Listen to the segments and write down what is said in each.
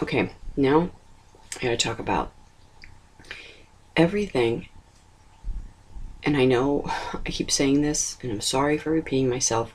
Okay, now I gotta talk about everything. And I know I keep saying this, and I'm sorry for repeating myself.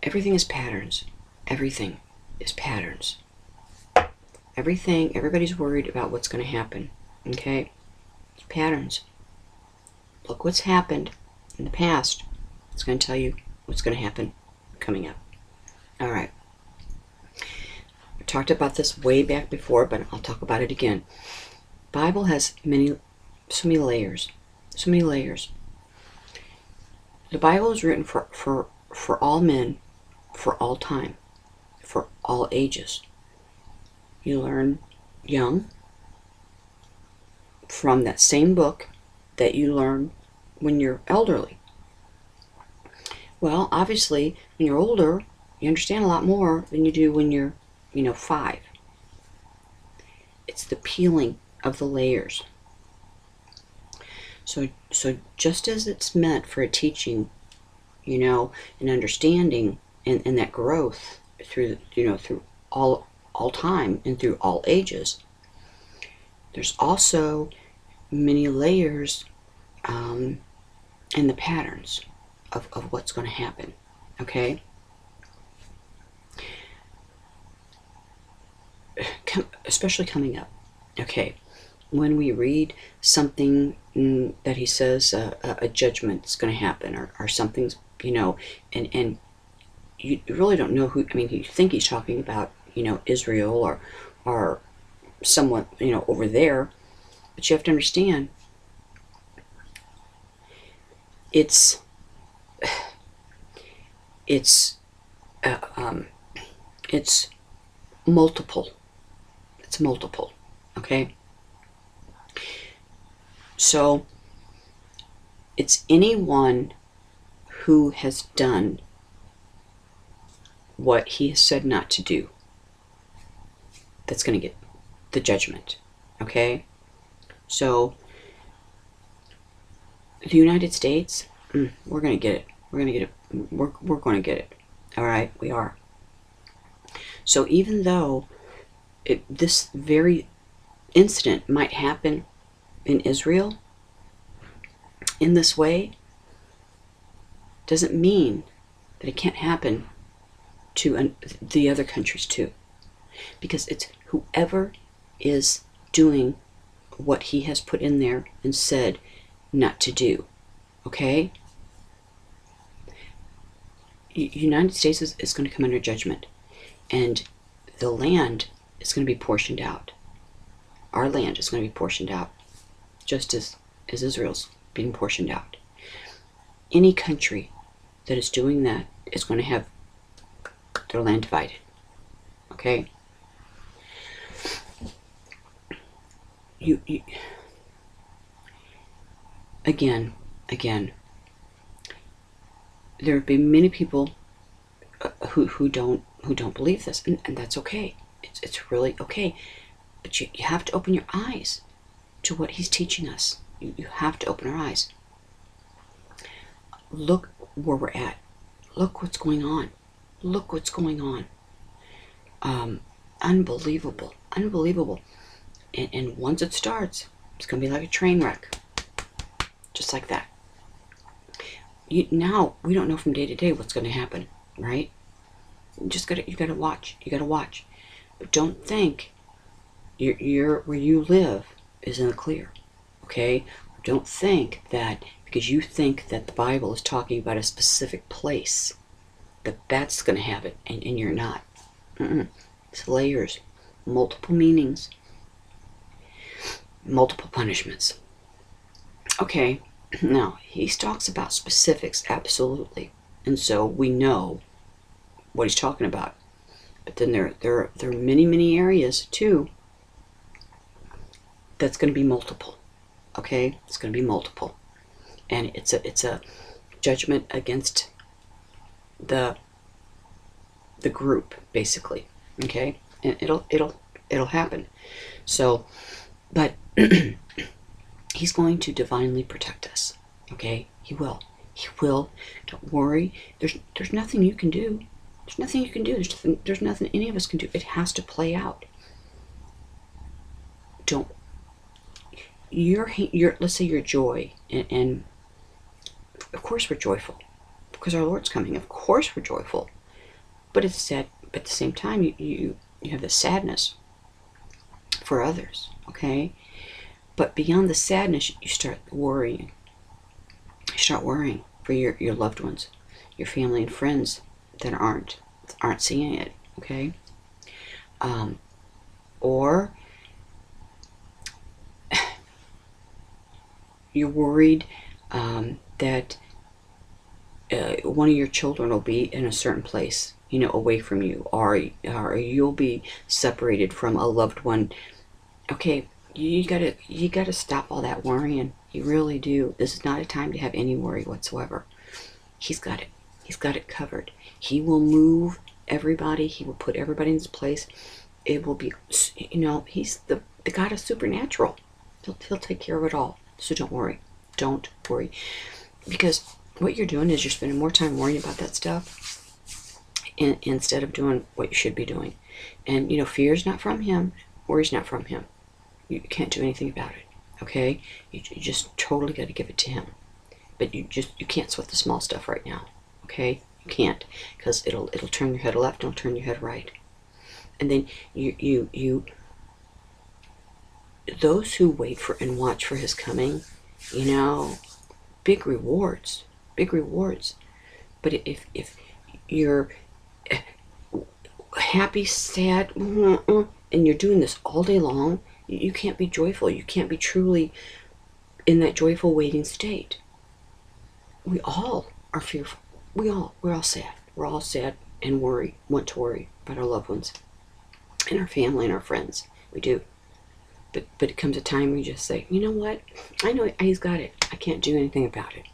Everything is patterns. Everything is patterns. Everything, everybody's worried about what's going to happen. Okay? It's patterns. Look what's happened in the past. It's going to tell you what's going to happen coming up. All right. I talked about this way back before, but I'll talk about it again. Bible has so many layers. So many layers. The Bible is written for all men, for all time, for all ages. You learn young from that same book that you learn when you're elderly. Well, obviously, when you're older, you understand a lot more than you do when you're, 5. It's the peeling of the layers. So just as it's meant for a teaching, an understanding and that growth through, through all time and through all ages, there's also many layers in the patterns of what's going to happen, okay? Especially coming up, okay? When we read something that he says a judgment is going to happen or something's, and you really don't know who, you think he's talking about, Israel or someone, over there, but you have to understand it's multiple. It's multiple, okay? So it's anyone who has done what he has said not to do that's going to get the judgment, okay? So the United States, we're going to get it. We're going to get it. We're going to get it. All right, we are. So even though this very incident might happen in Israel in this way, doesn't mean that it can't happen to the other countries too, because it's whoever is doing what he has put in there and said not to do, okay? United States is going to come under judgment, and the land is going to be portioned out. Our land is going to be portioned out, just as Israel's being portioned out. Any country that is doing that is going to have their land divided, okay? You again, there have been many people who don't believe this, and that's okay. It's really okay. But you have to open your eyes to what he's teaching us. You have to open our eyes. Look where we're at. Look what's going on. Look what's going on. Unbelievable. Unbelievable. And once it starts, it's going to be like a train wreck. Just like that. Now, we don't know from day to day what's going to happen, right? You gotta watch. You gotta watch. But don't think you're where you live is in the clear, okay? Don't think that because you think that the Bible is talking about a specific place, that's going to have it, and you're not. It's layers, multiple meanings, multiple punishments. Okay, now, he talks about specifics, absolutely. And so we know what he's talking about. But then there are many, many areas, too, that's going to be multiple. Okay? It's going to be multiple. And it's a judgment against the group, basically. Okay? And it'll happen. So, but he's going to divinely protect us. Okay? He will. He will. Don't worry. There's nothing you can do. There's nothing you can do. There's nothing any of us can do. It has to play out. don't, let's say your joy, and of course we're joyful because our Lord's coming. Of course we're joyful, but it's sad. But at the same time, you have the sadness for others. Okay, but beyond the sadness, you start worrying. You start worrying for your loved ones, your family and friends that aren't seeing it. Okay, or you're worried that one of your children will be in a certain place, away from you, or you'll be separated from a loved one. Okay, you gotta stop all that worrying. You really do. This is not a time to have any worry whatsoever. He's got it. He's got it covered. He will move everybody. He will put everybody in his place. It will be, he's the God of supernatural. He'll take care of it all. So don't worry. Don't worry. Because what you're doing is you're spending more time worrying about that stuff instead of doing what you should be doing. And, fear is not from him. Worry's not from him. You can't do anything about it. Okay? You just totally got to give it to him. But you can't sweat the small stuff right now. Okay? You can't. Because it'll turn your head left and it'll turn your head right. And then those who wait for and watch for his coming, big rewards. Big rewards. But if you're happy, sad, and you're doing this all day long, you can't be joyful. You can't be truly in that joyful waiting state. We all are fearful. We're all sad. We're all sad and want to worry about our loved ones and our family and our friends. We do. But it comes a time where you just say, you know what? I know he's got it. I can't do anything about it.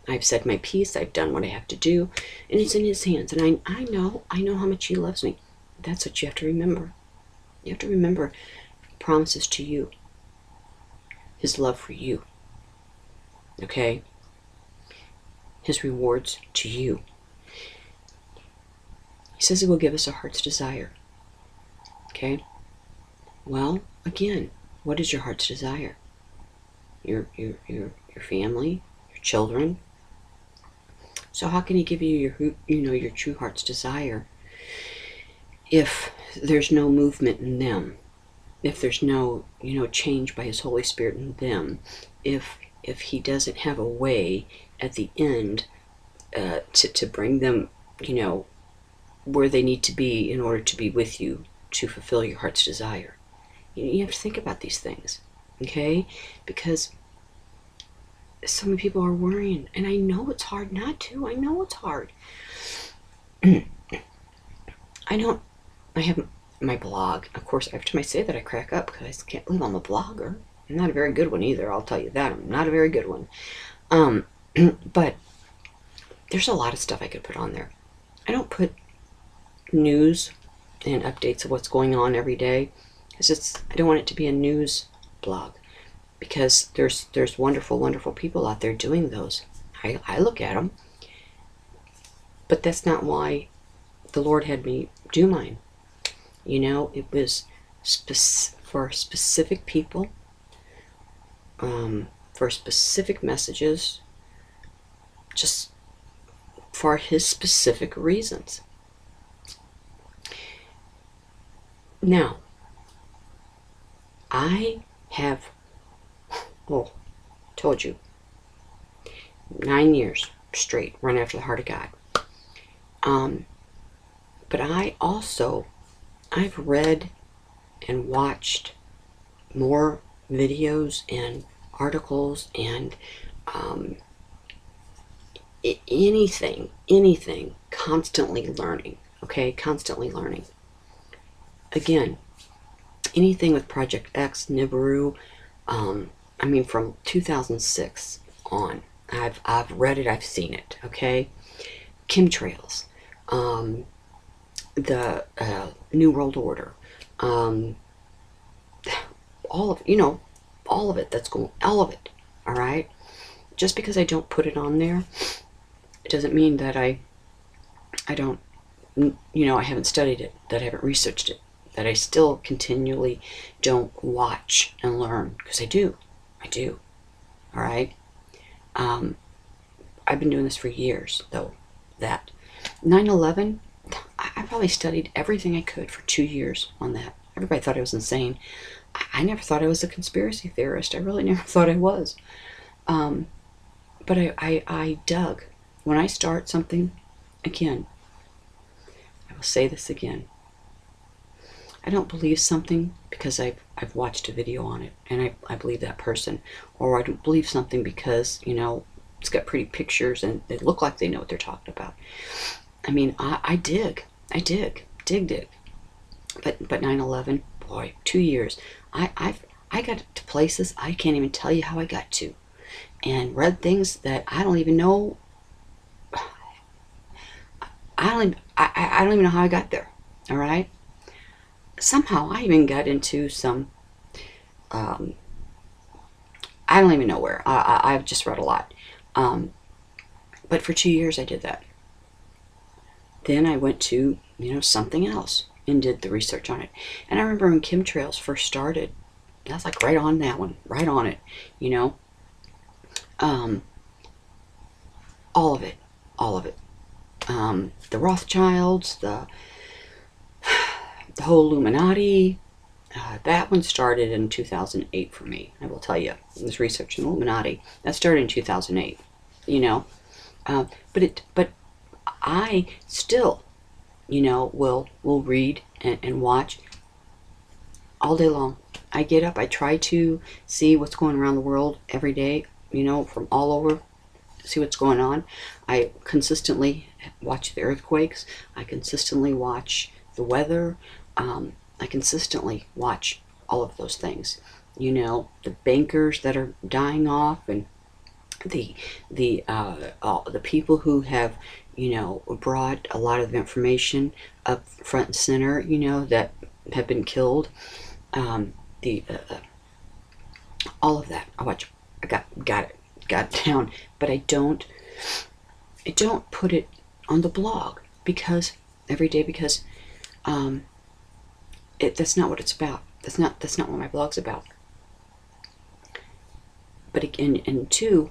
I've said my piece. I've done what I have to do. And it's in his hands. And I know how much he loves me. That's what you have to remember. You have to remember promises to you. His love for you. Okay? His rewards to you. He says he will give us a heart's desire. Okay? Well, again, what is your heart's desire? Your family, your children. So how can he give you your true heart's desire if there's no movement in them? If there's no, change by his Holy Spirit in them? If he doesn't have a way at the end to bring them, where they need to be in order to be with you to fulfill your heart's desire? You have to think about these things, okay? Because so many people are worrying, and I know it's hard not to. I know it's hard. I have my blog. Of course, every time I say that, I crack up because I can't believe I'm a blogger. I'm not a very good one either, I'll tell you that. I'm not a very good one. But there's a lot of stuff I could put on there. I don't put news and updates of what's going on every day. I don't want it to be a news blog, because there's wonderful, wonderful people out there doing those. I look at them, but that's not why the Lord had me do mine. It was for specific people, for specific messages, just for his specific reasons. Now, I have, told you, 9 years straight run after the heart of God. But I've read and watched more videos and articles and anything, constantly learning, okay? Constantly learning. Again, anything with Project X, Nibiru, from 2006 on. I've read it, I've seen it, okay? Chemtrails, the New World Order, all of it that's going, all of it, all right? Just because I don't put it on there, it doesn't mean that I don't, I haven't studied it, that I haven't researched it, that I still continually don't watch and learn, because I do. All right. I've been doing this for years, though. That 9/11, I probably studied everything I could for 2 years on that. Everybody thought I was insane. I never thought I was a conspiracy theorist. I really never thought I was. But I dug. When I start something, again, I will say this again. I don't believe something because I've watched a video on it and I believe that person. Or I don't believe something because, it's got pretty pictures and they look like they know what they're talking about. I mean, I dig. But 9/11, boy, 2 years. I got to places I can't even tell you how I got to, and read things that I don't even know. I don't even know how I got there. All right. Somehow I even got into some. I don't even know where. I've just read a lot. But for 2 years I did that. Then I went to, something else and did the research on it. And I remember when chemtrails first started, that's like right on that one, right on it, all of it. The Rothschilds, the whole Illuminati, that one started in 2008 for me. I will tell you, this research in Illuminati, that started in 2008, but I still, will read and watch all day long. I get up, I try to see what's going around the world every day, from all over, see what's going on. I consistently watch the earthquakes. I consistently watch the weather. I consistently watch all of those things. The bankers that are dying off, and the people who have, brought a lot of information up front and center, that have been killed. All of that I watch. I got it down, but I don't put it on the blog because every day, because that's not what it's about. That's not what my blog's about. But again, and two,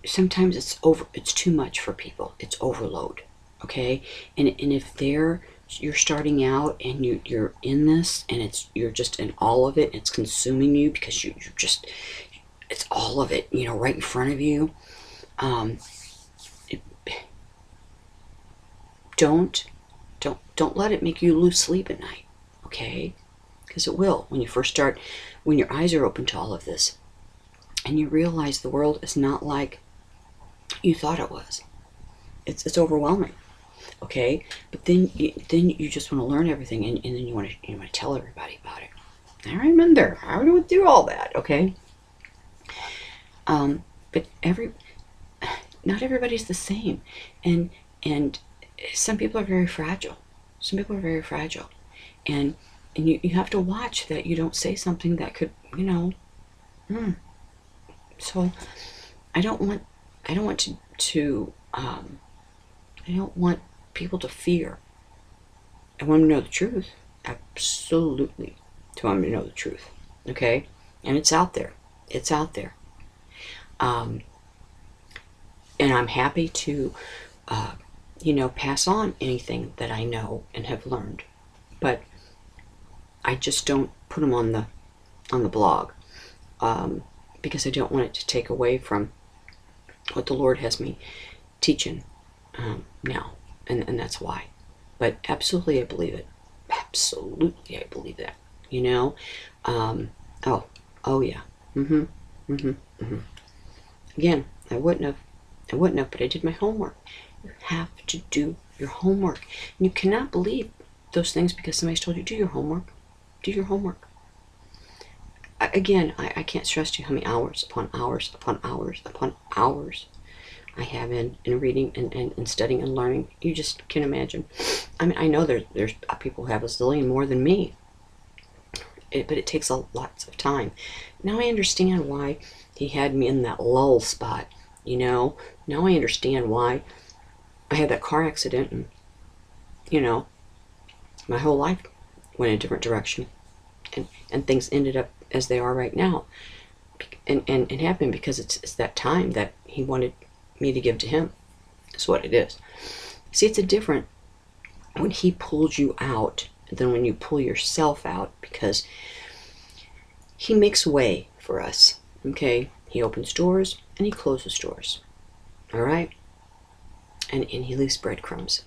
sometimes it's too much for people. It's overload. Okay, and if you're starting out and you're in this and you're just in all of it, and it's consuming you because it's all of it, right in front of you. Don't let it make you lose sleep at night, okay? Because it will when you first start, when your eyes are open to all of this, and you realize the world is not like you thought it was. It's overwhelming, okay? But then you just want to learn everything, and then you want to tell everybody about it. I remember I went through all that, okay? But not everybody's the same, and some people are very fragile. And you have to watch that you don't say something that could, So I don't want people to fear. I want them to know the truth. Absolutely. I want them to know the truth. Okay? And it's out there. And I'm happy to, pass on anything that I know and have learned. But I just don't put them on the blog, because I don't want it to take away from what the Lord has me teaching now, and that's why. But absolutely, I believe it. Absolutely, I believe that. Oh yeah. Again, I wouldn't have, but I did my homework. You have to do your homework. And you cannot believe those things because somebody's told you, do your homework. Again, I can't stress to you how many hours upon hours I have in reading and studying and learning. You just can't imagine. I mean, I know there's people who have a zillion more than me, but it takes lots of time. Now I understand why he had me in that lull spot, Now I understand why I had that car accident, and, my whole life went a different direction, and things ended up as they are right now. And it happened because it's that time that he wanted me to give to him. That's what it is. See, it's a different when he pulls you out than when you pull yourself out, because he makes way for us. Okay, he opens doors and he closes doors. All right, and he leaves breadcrumbs.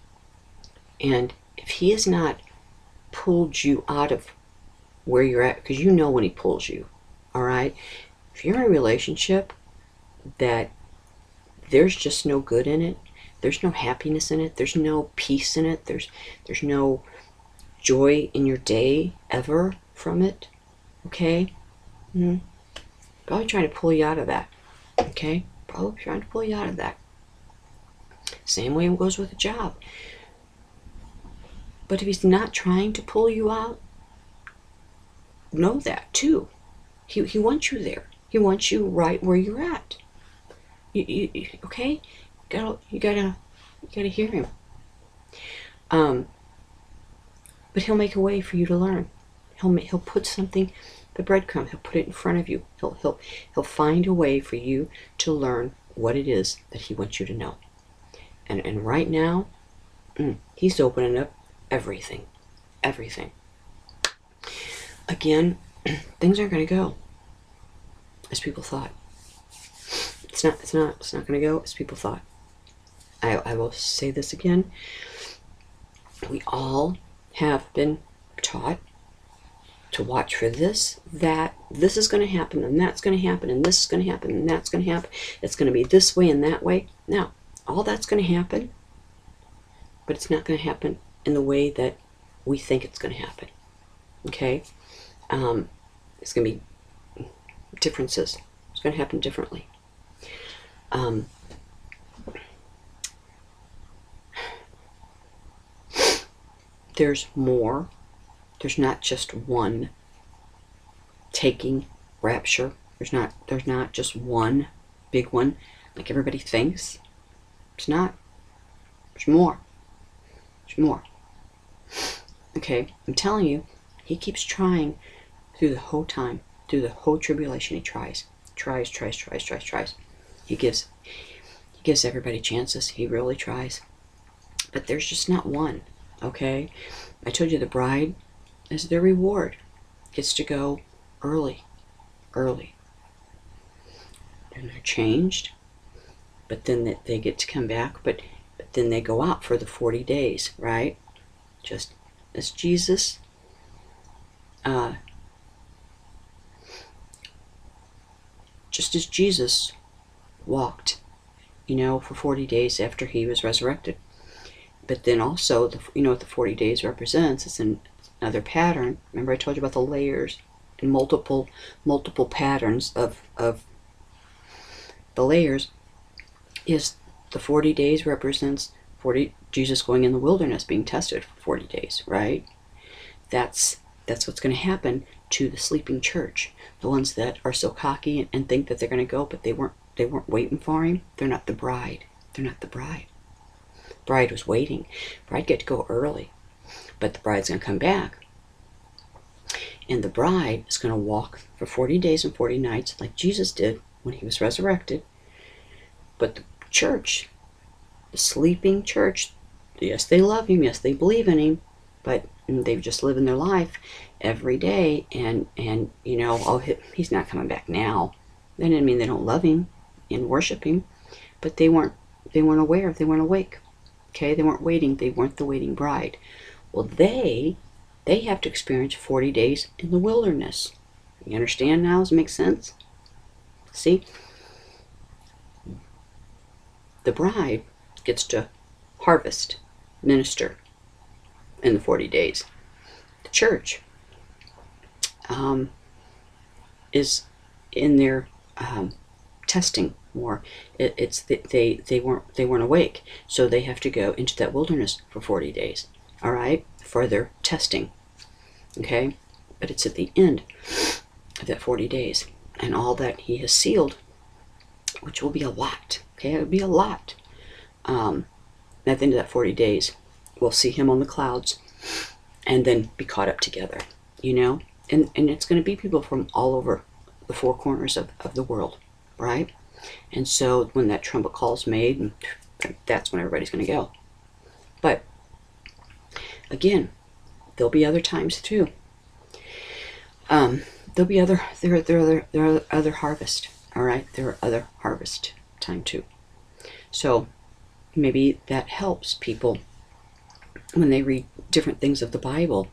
And if he has not pulled you out of where you're at, because you know when he pulls you, all right, if you're in a relationship that there's just no good in it, there's no happiness in it, there's no peace in it, there's no joy in your day ever from it, okay, probably trying to pull you out of that. Okay, probably trying to pull you out of that. Same way it goes with a job. But if he's not trying to pull you out, know that too. He wants you there. He wants you right where you're at. You okay? You gotta hear him. But he'll make a way for you to learn. He'll put something, the breadcrumb. He'll put it in front of you. He'll find a way for you to learn what it is that he wants you to know. And right now, he's opening up everything. Again, things aren't going to go as people thought. It's not going to go as people thought. I will say this again. We all have been taught to watch for this, that this is going to happen, and that's going to happen, and this is going to happen, and that's going to happen. It's going to be this way and that way. Now, all that's going to happen, but it's not going to happen in the way that we think it's going to happen. Okay? It's going to be differences. It's going to happen differently. There's more. There's not just one taking rapture. There's not just one big one like everybody thinks. It's not. There's more. There's more. Okay, I'm telling you, he keeps trying through the whole time, through the whole tribulation. He tries. He gives everybody chances. He really tries. But there's just not one. Okay? I told you the bride is their reward. Gets to go early. And they're changed. But then they get to come back. But then they go out for the 40 days, right? Just as Jesus walked, for 40 days after he was resurrected. But then also, what the 40 days represents is another pattern. Remember I told you about the layers and multiple patterns of the layers. Is the 40 days represents Jesus going in the wilderness, being tested for 40 days, right? That's what's going to happen to the sleeping church. The ones that are so cocky and think that they're going to go, but they weren't waiting for him. They're not the bride. Bride was waiting. Bride get to go early, but the bride's going to come back. And the bride is going to walk for 40 days and 40 nights like Jesus did when he was resurrected. But the church, the sleeping church, yes, they love him, yes, they believe in him, but they've just living their life every day, and he's not coming back now. That didn't mean they don't love him and worship him, but they weren't aware, they weren't awake. Okay, they weren't waiting, they weren't the waiting bride. Well, they have to experience 40 days in the wilderness. You understand now? Does it make sense? See? The bride gets to harvest, minister in the 40 days. The church is in their testing more. It's that they weren't awake, so they have to go into that wilderness for 40 days. All right, for their testing. Okay, but it's at the end of that 40 days, and all that he has sealed, which will be a lot. Okay, it will be a lot. At the end of that 40 days, we'll see him on the clouds, and then be caught up together, you know? And it's going to be people from all over the four corners of the world, right? And so when that trumpet call's made, that's when everybody's going to go. But again, there'll be other times too. There'll be other harvest. All right, there are other harvest time too. So maybe that helps people when they read different things of the Bible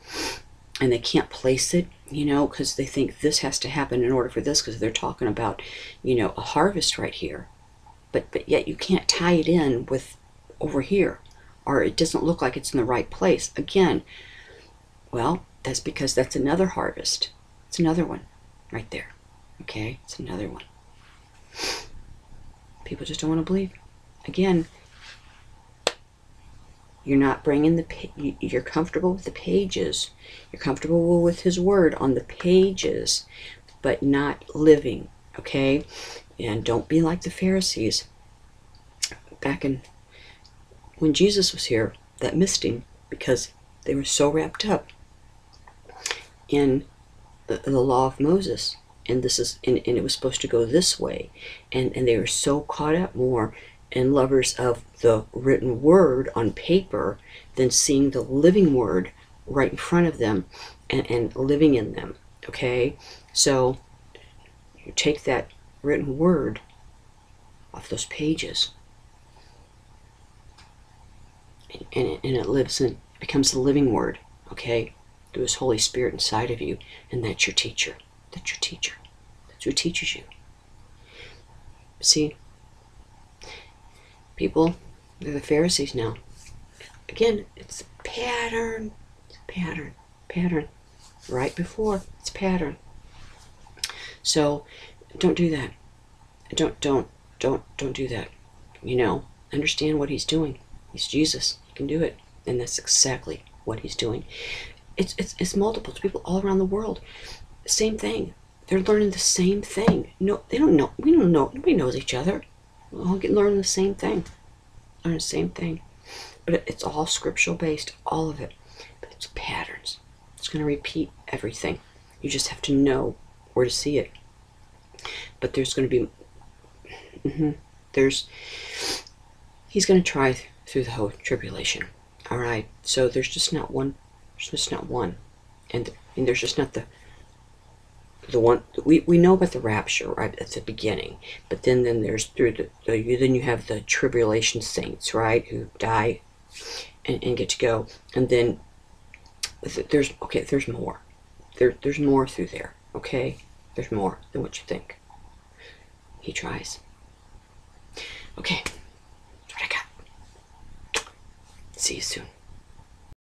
and they can't place it, you know, because they think this has to happen in order for this, because they're talking about, you know, a harvest right here. But yet you can't tie it in with over here, or it doesn't look like it's in the right place. Again, well, that's because that's another harvest. It's another one right there. Okay, it's another one. People just don't want to believe. Again, you're not bringing you're comfortable with the pages. You're comfortable with his word on the pages, but not living, okay? And don't be like the Pharisees. Back in when Jesus was here, that missed him because they were so wrapped up in the law of Moses. And this is and it was supposed to go this way. And they were so caught up more and lovers of the written word on paper than seeing the living word right in front of them and living in them. Okay, so you take that written word off those pages and it lives in, becomes the living word, okay, through his Holy Spirit inside of you, and that's your teacher. That's your teacher. That's who teaches you. See, people, they're the Pharisees now. Again, it's pattern, pattern. Right before, it's pattern. So don't do that. Don't do that. You know, understand what he's doing. He's Jesus. He can do it, and that's exactly what he's doing. It's multiple people all around the world. Same thing. They're learning the same thing. No, they don't know. We don't know. Nobody knows each other. We're all learning the same thing. Learn the same thing. But it's all scriptural based, all of it. But it's patterns. It's going to repeat everything. You just have to know where to see it. But there's going to be, he's going to try through the whole tribulation. All right. So there's just not one. There's just not one. And there's just not the one. We know about the rapture right at the beginning, but then there's through then you have the tribulation saints, right, who die and get to go, and then there's more. There's more through there. Okay, there's more than what you think. He tries. Okay, that's what I got. See you soon.